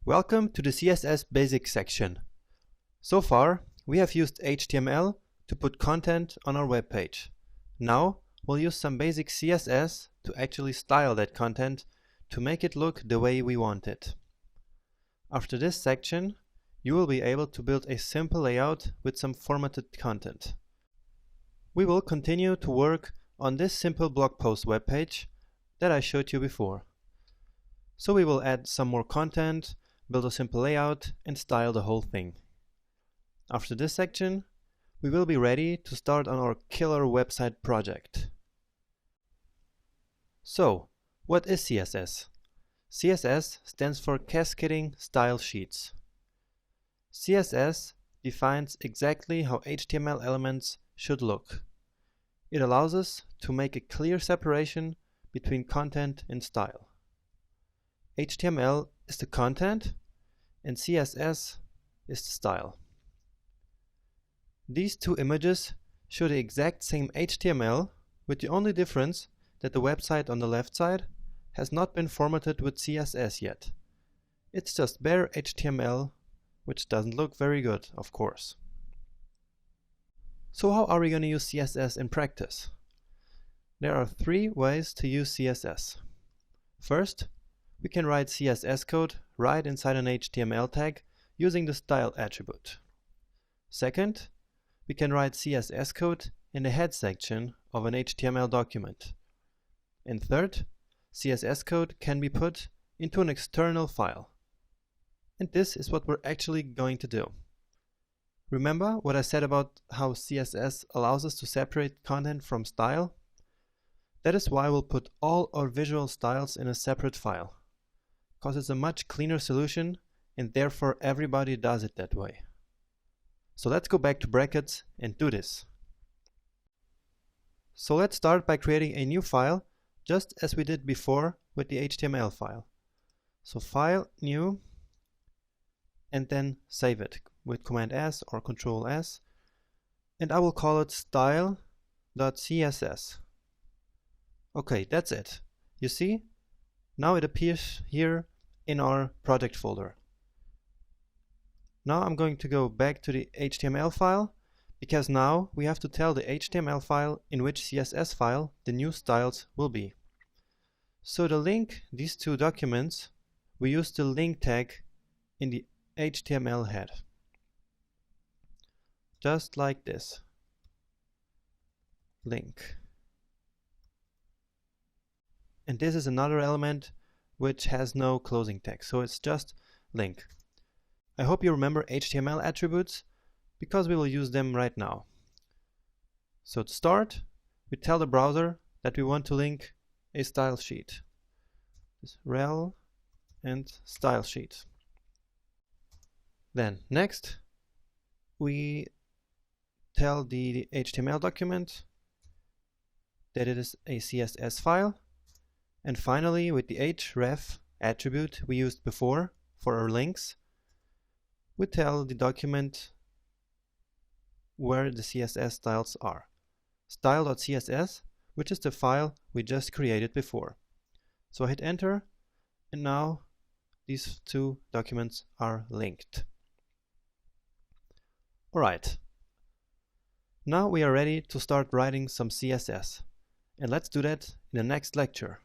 Welcome to the CSS Basics section. So far, we have used HTML to put content on our web page. Now, we'll use some basic CSS to actually style that content to make it look the way we want it. After this section, you will be able to build a simple layout with some formatted content. We will continue to work on this simple blog post web page that I showed you before. So we will add some more content, build a simple layout, and style the whole thing. After this section, we will be ready to start on our killer website project. So, what is CSS? CSS stands for Cascading Style Sheets. CSS defines exactly how HTML elements should look. It allows us to make a clear separation between content and style. HTML is the content and CSS is the style. These two images show the exact same HTML, with the only difference that the website on the left side has not been formatted with CSS yet. It's just bare HTML, which doesn't look very good, of course. So how are we going to use CSS in practice? There are three ways to use CSS. First, we can write CSS code right inside an HTML tag using the style attribute. Second, we can write CSS code in the head section of an HTML document. And third, CSS code can be put into an external file. And this is what we're actually going to do. Remember what I said about how CSS allows us to separate content from style? That is why we'll put all our visual styles in a separate file, because it's a much cleaner solution and therefore everybody does it that way. So let's go back to brackets and do this. So let's start by creating a new file, just as we did before with the HTML file. So File, New, and then save it with Command S or Control S, and I will call it style.css. Okay, that's it. You see? Now it appears here in our project folder. Now I'm going to go back to the HTML file, because now we have to tell the HTML file in which CSS file the new styles will be. So to link these two documents, we use the link tag in the HTML head. Just like this. Link. And this is another element which has no closing tag, so it's just link. I hope you remember HTML attributes, because we will use them right now. So to start, we tell the browser that we want to link a style sheet. This rel and style sheet. Then next, we tell the HTML document that it is a CSS file. And finally, with the href attribute we used before for our links, we tell the document where the CSS styles are. Style.css, which is the file we just created before. So I hit enter, and now these two documents are linked. Alright. Now we are ready to start writing some CSS. And let's do that in the next lecture.